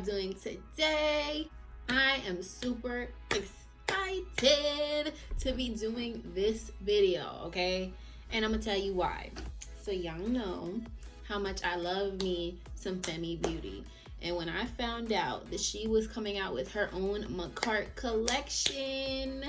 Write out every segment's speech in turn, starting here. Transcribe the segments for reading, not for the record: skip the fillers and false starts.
Doing today? I am super excited to be doing this video, okay? And I'm gonna tell you why. So y'all know how much I love me some Femi beauty, and when I found out that she was coming out with her own Makartt collection,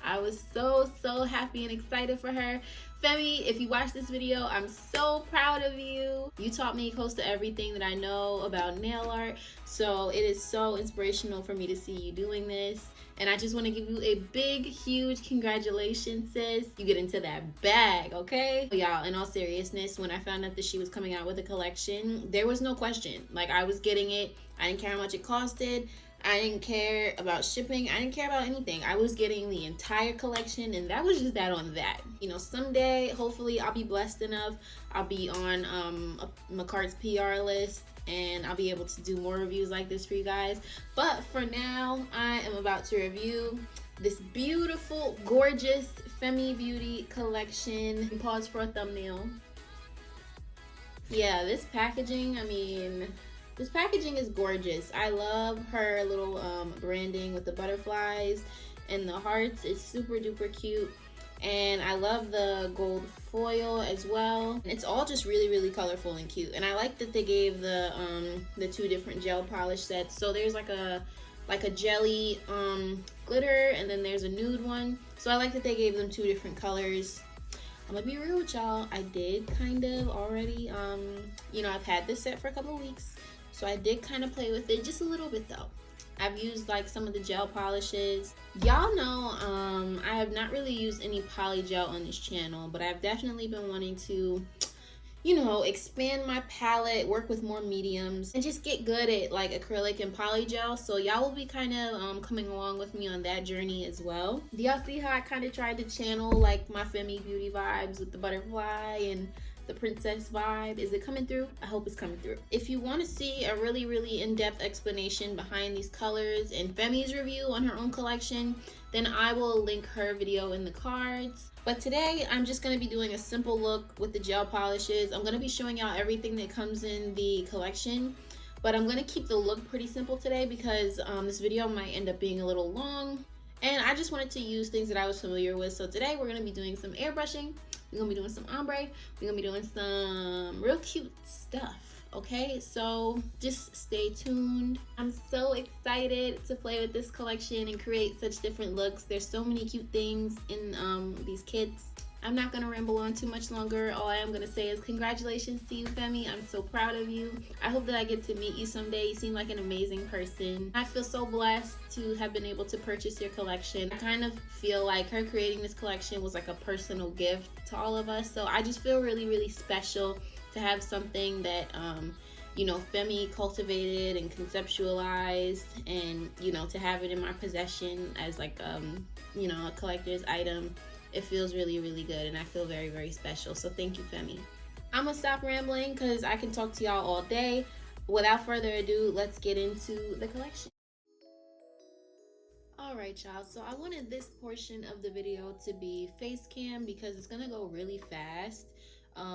I was so happy and excited for her. Femi, if you watch this video, I'm so proud of you. You taught me close to everything that I know about nail art, so it is so inspirational for me to see you doing this. And I just want to give you a big, huge congratulations, sis. You get into that bag, okay? Y'all, in all seriousness, when I found out that she was coming out with a collection, there was no question. Like, I was getting it. I didn't care how much it costed. I didn't care about shipping. I didn't care about anything. I was getting the entire collection, and that was just that on that. You know, someday, hopefully, I'll be blessed enough. I'll be on Makartt's PR list, and I'll be able to do more reviews like this for you guys. But for now, I am about to review this beautiful, gorgeous Femi Beauty collection. Pause for a thumbnail. Yeah, this packaging, this packaging is gorgeous. I love her little branding with the butterflies and the hearts. It's super duper cute. And I love the gold foil as well. It's all just really colorful and cute. And I like that they gave the two different gel polish sets. So there's like a jelly glitter, and then there's a nude one. So I like that they gave them two different colors. I'm gonna be real with y'all. I did kind of already, you know, I've had this set for a couple of weeks. So I did kind of play with it just a little bit though. I've used like some of the gel polishes. Y'all know I have not really used any poly gel on this channel, but I've definitely been wanting to, you know, expand my palette, work with more mediums, and just get good at like acrylic and poly gel. So y'all will be kind of coming along with me on that journey as well. Do y'all see how I kind of tried to channel like my Femi Beauty vibes with the butterfly and the princess vibe? Is it coming through? I hope it's coming through. If you want to see a really in-depth explanation behind these colors and Femi's review on her own collection, then I will link her video in the cards. But today I'm just going to be doing a simple look with the gel polishes. I'm going to be showing y'all everything that comes in the collection, but I'm going to keep the look pretty simple today because this video might end up being a little long, and I just wanted to use things that I was familiar with. So today we're going to be doing some airbrushing. We're gonna be doing some ombre. We're gonna be doing some real cute stuff, okay? So just stay tuned. I'm so excited to play with this collection and create such different looks. There's so many cute things in these kits. I'm not gonna ramble on too much longer. All I am gonna say is congratulations to you, Femi. I'm so proud of you. I hope that I get to meet you someday. You seem like an amazing person. I feel so blessed to have been able to purchase your collection. I kind of feel like her creating this collection was like a personal gift to all of us. So I just feel really special to have something that you know, Femi cultivated and conceptualized, and you know, to have it in my possession as like you know, a collector's item. It feels really good, and I feel very special. So thank you, Femi. I'm gonna stop rambling because I can talk to y'all all day. Without further ado, let's get into the collection. All right, y'all, so I wanted this portion of the video to be face cam because it's gonna go really fast.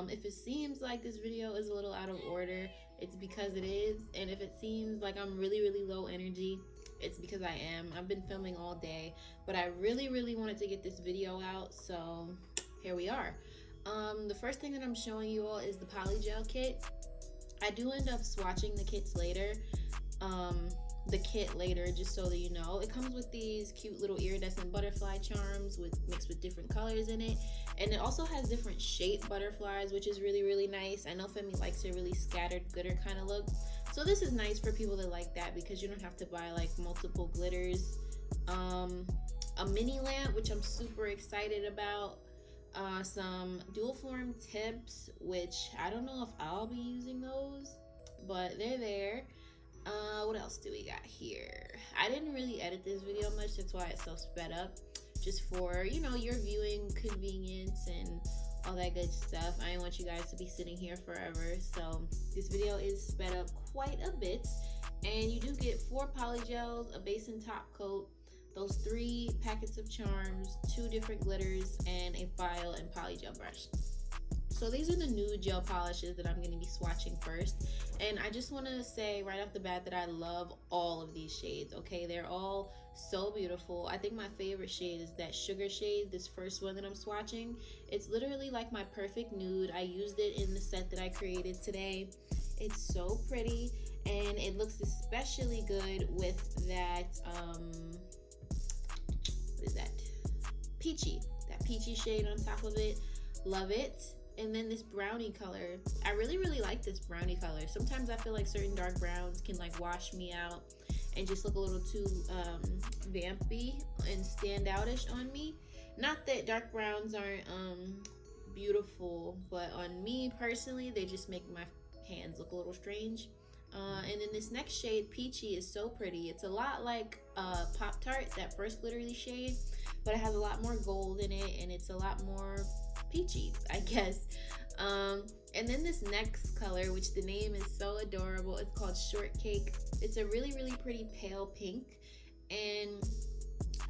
If it seems like this video is a little out of order, it's because it is. And if it seems like I'm really low energy, it's because I am. I've been filming all day, but I really wanted to get this video out, so here we are. The first thing that I'm showing you all is the Polygel Kit. I do end up swatching the kit later, just so that you know. It comes with these cute little iridescent butterfly charms mixed with different colors in it, and it also has different shaped butterflies, which is really nice. I know Femi likes a really scattered glitter kind of look, so this is nice for people that like that because you don't have to buy like multiple glitters. A mini lamp, which I'm super excited about. Some dual form tips, which I don't know if I'll be using those, but they're there. What else do we got here? I didn't really edit this video much, that's why it's so sped up, just for, you know, your viewing convenience and all that good stuff. I didn't want you guys to be sitting here forever, so this video is sped up quite a bit. And you do get 4 polygels, a base and top coat, those 3 packets of charms, 2 different glitters, and a file and polygel brush. So these are the nude gel polishes that I'm going to be swatching first. And I just want to say right off the bat that I love all of these shades, okay? They're all so beautiful. I think my favorite shade is that sugar shade, this first one that I'm swatching. It's literally like my perfect nude. I used it in the set that I created today. It's so pretty, and it looks especially good with that, what is that? Peachy. That peachy shade on top of it. Love it. And then this brownie color, I really like this brownie color. Sometimes I feel like certain dark browns can like wash me out and just look a little too vampy and stand outish on me. Not that dark browns aren't beautiful, but on me personally, they just make my hands look a little strange. And then this next shade, Peachy, is so pretty. It's a lot like Pop-Tart, that first glittery shade, but it has a lot more gold in it, and it's a lot more peachy, I guess. And then this next color, which the name is so adorable, it's called Shortcake. It's a really pretty pale pink, and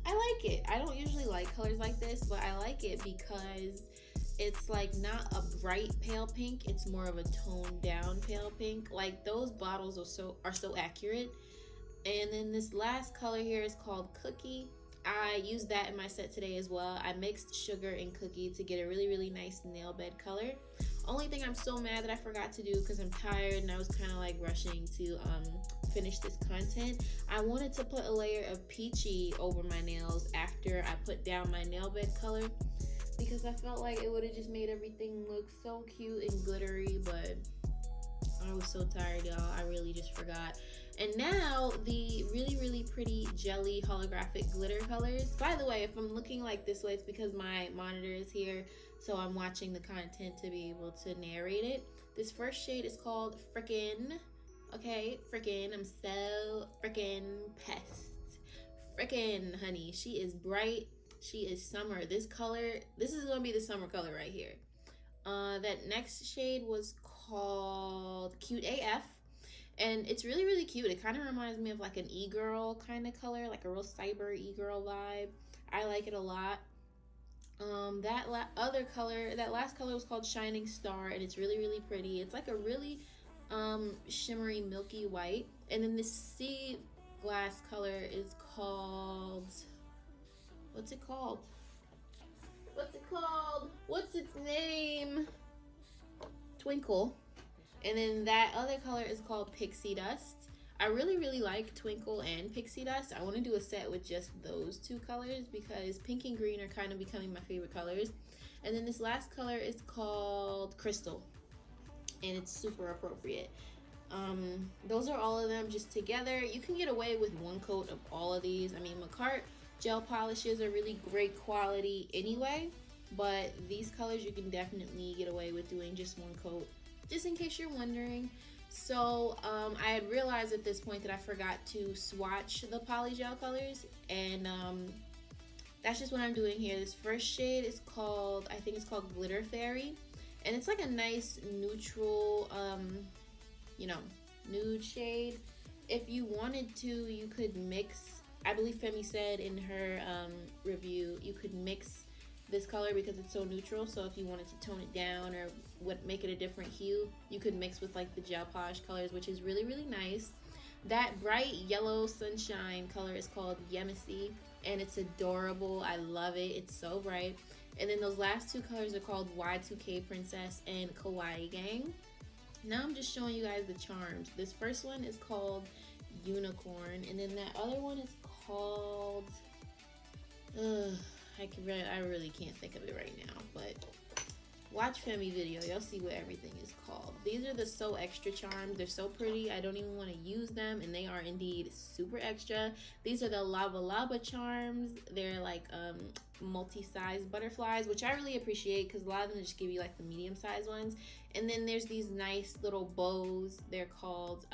I like it. I don't usually like colors like this, but I like it because it's like not a bright pale pink, it's more of a toned down pale pink. Like those bottles are so accurate. And then this last color here is called Cookie. I used that in my set today as well. I mixed sugar and cookie to get a really nice nail bed color. Only thing I'm so mad that I forgot to do, because I'm tired and I was kind of like rushing to finish this content, I wanted to put a layer of peachy over my nails after I put down my nail bed color, because I felt like it would have just made everything look so cute and glittery, but I was so tired, y'all. I really just forgot. And now the really pretty jelly holographic glitter colors. By the way, if I'm looking like this way, it's because my monitor is here, so I'm watching the content to be able to narrate it. This first shade is called Frickin'. Okay, Frickin'. I'm so frickin' pissed. Frickin', honey. She is bright. She is summer. This color, this is gonna be the summer color right here. That next shade was called Cute AF. And it's really cute. It kind of reminds me of like an e-girl kind of color, like a real cyber e-girl vibe. I like it a lot. That last color was called Shining Star, and it's really pretty. It's like a really shimmery milky white. And then this sea glass color is called, what's it called? What's its name? Twinkle. And then that other color is called Pixie Dust. I really like Twinkle and Pixie Dust. I want to do a set with just those 2 colors because pink and green are kind of becoming my favorite colors. And then this last color is called Crystal, and it's super appropriate. Those are all of them just together. You can get away with 1 coat of all of these. I mean, Makartt gel polishes are really great quality anyway, but these colors you can definitely get away with doing just 1 coat, just in case you're wondering. So I had realized at this point that I forgot to swatch the polygel colors, and that's just what I'm doing here. This first shade is called, I think it's called Glitter Fairy, and it's like a nice neutral, you know, nude shade. If you wanted to, you could mix, I believe Femi said in her review, you could mix this color because it's so neutral. So if you wanted to tone it down or make it a different hue, you could mix with like the gel polish colors, which is really nice. That bright yellow sunshine color is called Yemisi, and it's adorable. I love it. It's so bright. And then those last 2 colors are called Y2K Princess and Kawaii Gang. Now I'm just showing you guys the charms. This first one is called Unicorn, and then that other one is called I really can't think of it right now, but watch Femi video, you'll see what everything is called. These are the So Extra charms. They're so pretty, I don't even want to use them, and they are indeed super extra. These are the Lava charms. They're like multi-size butterflies, which I really appreciate because a lot of them just give you like the medium-sized ones. And then there's these nice little bows. They're called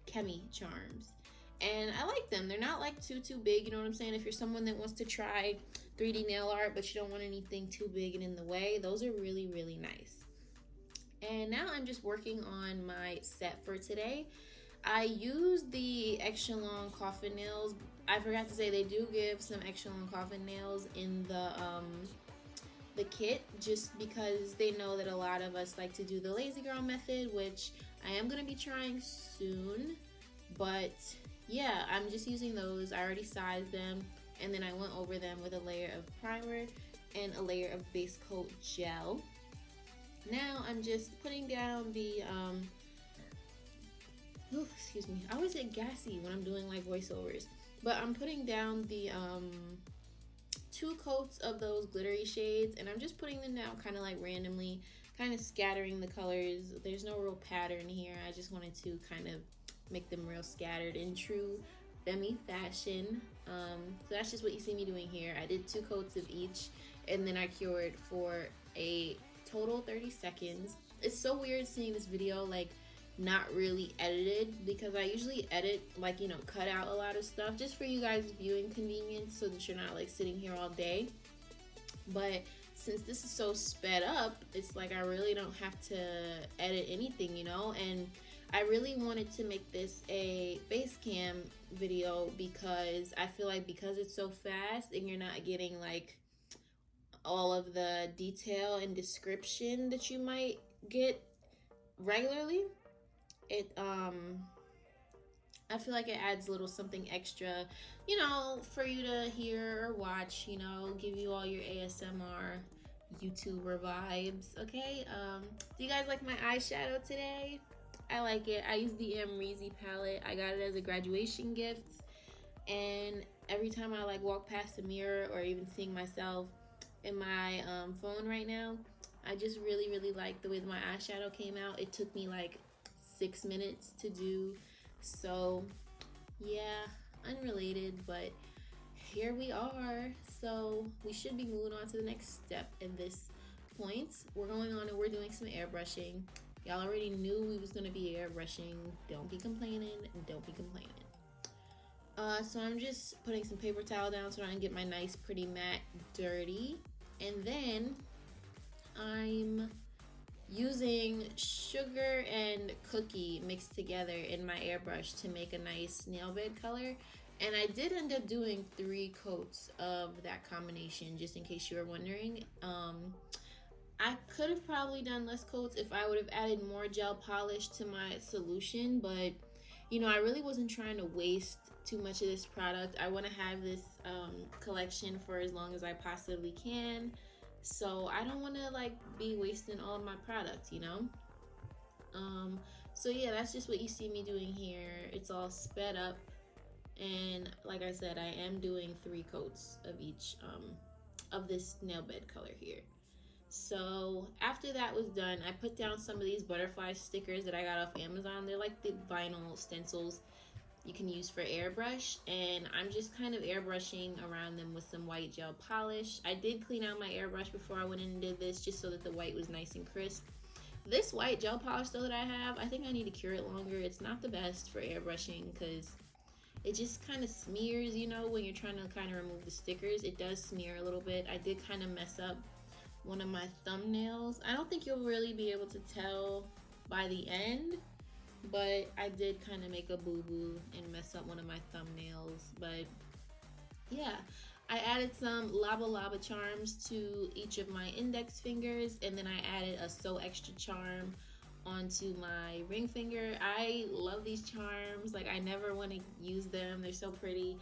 Kemi charms, and I like them. They're not like too big, you know what I'm saying? If you're someone that wants to try 3D nail art but you don't want anything too big and in the way, those are really nice. And now I'm just working on my set for today. I used the extra long coffin nails I forgot to say they do give some extra long coffin nails in the kit, just because they know that a lot of us like to do the lazy girl method, which I am going to be trying soon. But yeah, I'm just using those. I already sized them, and then I went over them with a layer of primer and a layer of base coat gel. Now I'm just putting down the excuse me, I always get gassy when I'm doing like voiceovers, but I'm putting down the 2 coats of those glittery shades, and I'm just putting them down kind of like randomly, kind of scattering the colors. There's no real pattern here. I just wanted to kind of make them real scattered in true Femi fashion. So that's just what you see me doing here. I did 2 coats of each, and then I cured for a total 30 seconds. It's so weird seeing this video like not really edited, because I usually edit, like, you know, cut out a lot of stuff just for you guys viewing convenience, so that you're not like sitting here all day. But since this is so sped up, it's like I really don't have to edit anything, you know. And I really wanted to make this a face cam video, because I feel like because it's so fast and you're not getting like all of the detail and description that you might get regularly, I feel like it adds a little something extra, you know, for you to hear or watch, you know, give you all your ASMR YouTuber vibes. Okay, do you guys like my eyeshadow today? I like it. I use the Amrezy palette. I got it as a graduation gift, and every time I like walk past the mirror or even seeing myself in my phone right now, I just really like the way that my eyeshadow came out. It took me like 6 minutes to do, so yeah, unrelated, but here we are. So we should be moving on to the next step. At this point, we're going on and we're doing some airbrushing. Y'all already knew we was gonna be airbrushing. Don't be complaining, don't be complaining. So I'm just putting some paper towel down so I can get my nice pretty matte dirty, and then I'm using sugar and cookie mixed together in my airbrush to make a nice nail bed color. And I did end up doing 3 coats of that combination, just in case you were wondering. I could have probably done less coats if I would have added more gel polish to my solution, but you know, I really wasn't trying to waste too much of this product. I want to have this collection for as long as I possibly can. So I don't want to like be wasting all of my products, you know. So yeah, that's just what you see me doing here. It's all sped up, and like I said, I am doing 3 coats of each of this nail bed color here. So after that was done, I put down some of these butterfly stickers that I got off Amazon. They're like the vinyl stencils you can use for airbrush, and I'm just kind of airbrushing around them with some white gel polish. I did clean out my airbrush before I went in and did this, just so that the white was nice and crisp. This white gel polish though that I have, I think I need to cure it longer. It's not the best for airbrushing because it just kind of smears, you know, when you're trying to kind of remove the stickers. It does smear a little bit. I did kind of mess up one of my thumbnails. I don't think you'll really be able to tell by the end, but I did kind of make a boo-boo and mess up one of my thumbnails. But yeah, I added some lava lava charms to each of my index fingers, and then I added a So Extra charm onto my ring finger. I love these charms. Like, I never want to use them. They're so pretty.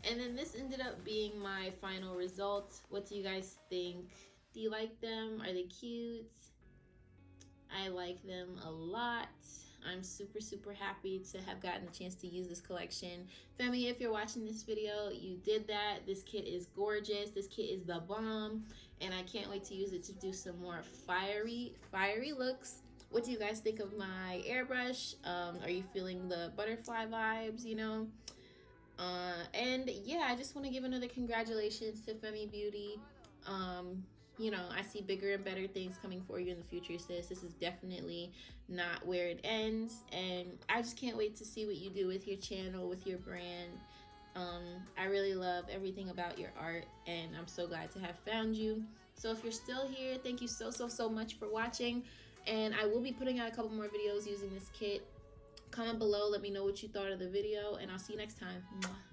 And then this ended up being my final result. What do you guys think? Do you like them? Are they cute? I like them a lot. I'm super happy to have gotten the chance to use this collection. Femi, if you're watching this video, you did that. This kit is gorgeous. This kit is the bomb, and I can't wait to use it to do some more fiery looks. What do you guys think of my airbrush? Are you feeling the butterfly vibes, you know? And yeah, I just want to give another congratulations to Femi Beauty. You know, I see bigger and better things coming for you in the future, sis. This is definitely not where it ends, and I just can't wait to see what you do with your channel, with your brand. I really love everything about your art, and I'm so glad to have found you. So if you're still here, thank you so much for watching, and I will be putting out a couple more videos using this kit. Comment below, let me know what you thought of the video, and I'll see you next time. Mwah.